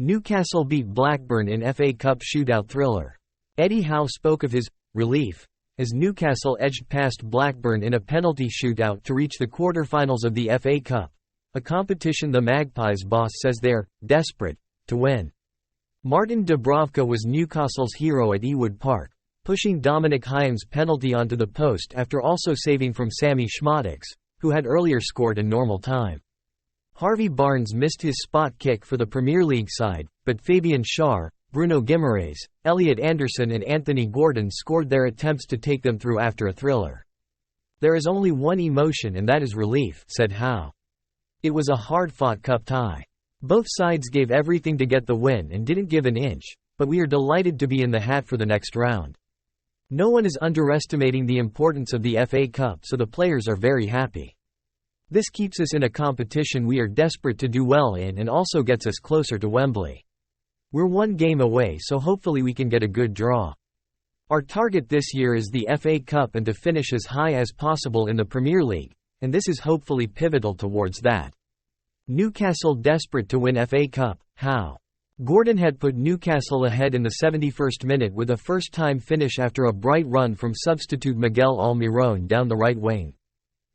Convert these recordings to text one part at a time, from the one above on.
Newcastle beat Blackburn in FA Cup shootout thriller. Eddie Howe spoke of his relief as Newcastle edged past Blackburn in a penalty shootout to reach the quarter-finals of the FA Cup, a competition the Magpies boss says they're desperate to win. Martin Dubravka was Newcastle's hero at Ewood Park, pushing Dominic Hyam's penalty onto the post after also saving from Sammy Schmadix, who had earlier scored in normal time. Harvey Barnes missed his spot kick for the Premier League side, but Fabian Schär, Bruno Guimaraes, Elliot Anderson and Anthony Gordon scored their attempts to take them through after a thriller. "There is only one emotion and that is relief," said Howe. "It was a hard-fought cup tie. Both sides gave everything to get the win and didn't give an inch, but we are delighted to be in the hat for the next round. No one is underestimating the importance of the FA Cup, so the players are very happy. This keeps us in a competition we are desperate to do well in and also gets us closer to Wembley. We're one game away, so hopefully we can get a good draw. Our target this year is the FA Cup and to finish as high as possible in the Premier League, and this is hopefully pivotal towards that." Newcastle desperate to win FA Cup, Howe. Gordon had put Newcastle ahead in the 71st minute with a first-time finish after a bright run from substitute Miguel Almiron down the right wing.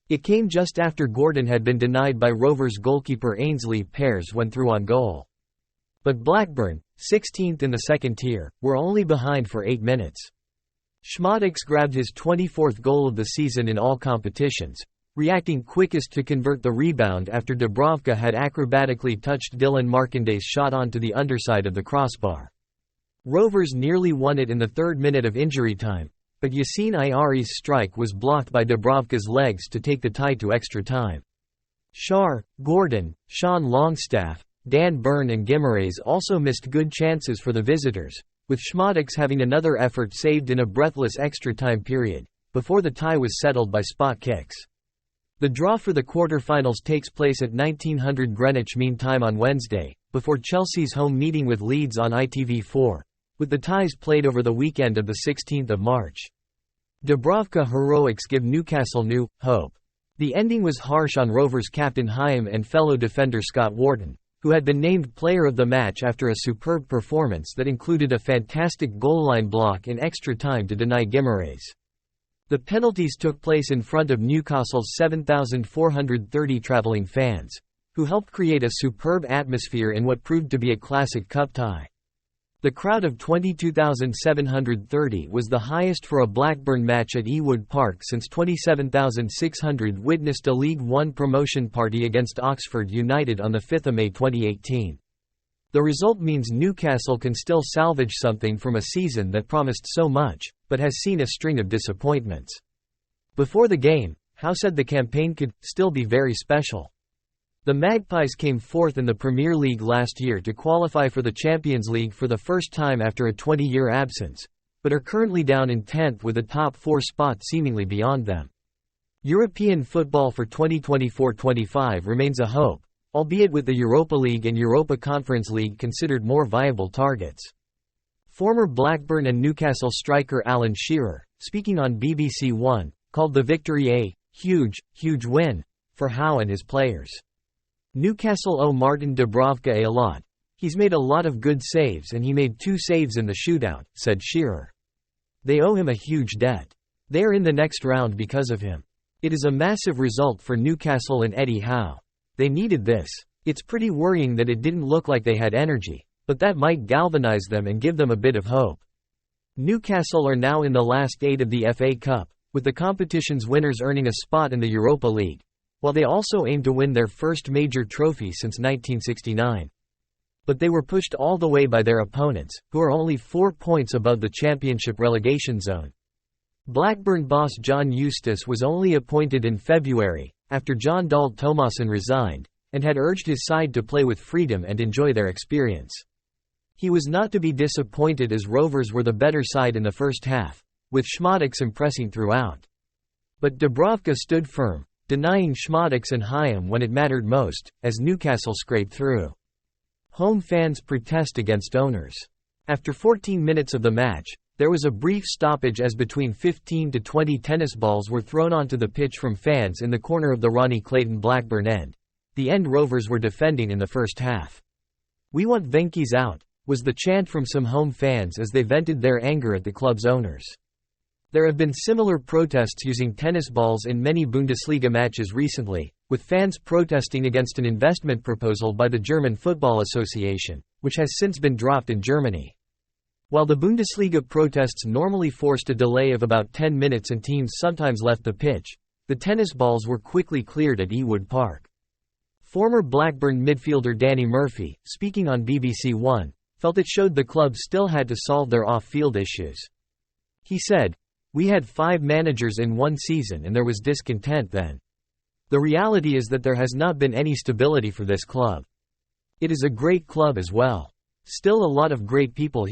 It came just after Gordon had been denied by Rovers goalkeeper Ainsley Pears when through on goal. But Blackburn, 16th in the second tier, were only behind for 8 minutes. Schmadix grabbed his 24th goal of the season in all competitions, reacting quickest to convert the rebound after Dubravka had acrobatically touched Dylan Markande's shot onto the underside of the crossbar. Rovers nearly won it in the 3rd minute of injury time, but Yassine Ayari's strike was blocked by Dubravka's legs to take the tie to extra time. Schär, Gordon, Sean Longstaff, Dan Burn and Guimaraes also missed good chances for the visitors, with Schmadix having another effort saved in a breathless extra time period, before the tie was settled by spot kicks. The draw for the quarter-finals takes place at 1900 Greenwich Mean Time on Wednesday, before Chelsea's home meeting with Leeds on ITV4, with the ties played over the weekend of the 16th of March. Dubravka heroics give Newcastle new hope. The ending was harsh on Rovers captain Hyam and fellow defender Scott Wharton, who had been named player of the match after a superb performance that included a fantastic goal-line block in extra time to deny Guimaraes. The penalties took place in front of Newcastle's 7,430 travelling fans, who helped create a superb atmosphere in what proved to be a classic cup tie. The crowd of 22,730 was the highest for a Blackburn match at Ewood Park since 27,600 witnessed a League One promotion party against Oxford United on 5 May 2018. The result means Newcastle can still salvage something from a season that promised so much, but has seen a string of disappointments. Before the game, Howe said the campaign could still be very special. The Magpies came 4th in the Premier League last year to qualify for the Champions League for the first time after a 20-year absence, but are currently down in 10th with a top 4 spot seemingly beyond them. European football for 2024-25 remains a hope, albeit with the Europa League and Europa Conference League considered more viable targets. Former Blackburn and Newcastle striker Alan Shearer, speaking on BBC One, called the victory a huge win for Howe and his players. Newcastle owe Martin Dubravka a lot. He's made a lot of good saves and he made 2 saves in the shootout, said Shearer. They owe him a huge debt. They are in the next round because of him. It is a massive result for Newcastle and Eddie Howe. They needed this. It's pretty worrying that it didn't look like they had energy, but that might galvanize them and give them a bit of hope. Newcastle are now in the last 8 of the FA Cup, with the competition's winners earning a spot in the Europa League, while they also aim to win their first major trophy since 1969. But they were pushed all the way by their opponents, who are only 4 points above the Championship relegation zone. Blackburn boss John Eustace was only appointed in February, after John Dahl Tomasson resigned, and had urged his side to play with freedom and enjoy their experience. He was not to be disappointed as Rovers were the better side in the first half, with Schmadix impressing throughout. But Dubravka stood firm, denying Schmadix and Hyam when it mattered most, as Newcastle scraped through. Home fans protest against owners. After 14 minutes of the match, there was a brief stoppage as between 15 to 20 tennis balls were thrown onto the pitch from fans in the corner of the Ronnie Clayton Blackburn end, the end Rovers were defending in the first half. "We want Venky's out," was the chant from some home fans as they vented their anger at the club's owners. There have been similar protests using tennis balls in many Bundesliga matches recently, with fans protesting against an investment proposal by the German Football Association, which has since been dropped in Germany. While the Bundesliga protests normally forced a delay of about 10 minutes and teams sometimes left the pitch, the tennis balls were quickly cleared at Ewood Park. Former Blackburn midfielder Danny Murphy, speaking on BBC One, felt it showed the club still had to solve their off-field issues. He said, "We had 5 managers in one season and there was discontent then. The reality is that there has not been any stability for this club. It is a great club as well. Still a lot of great people here.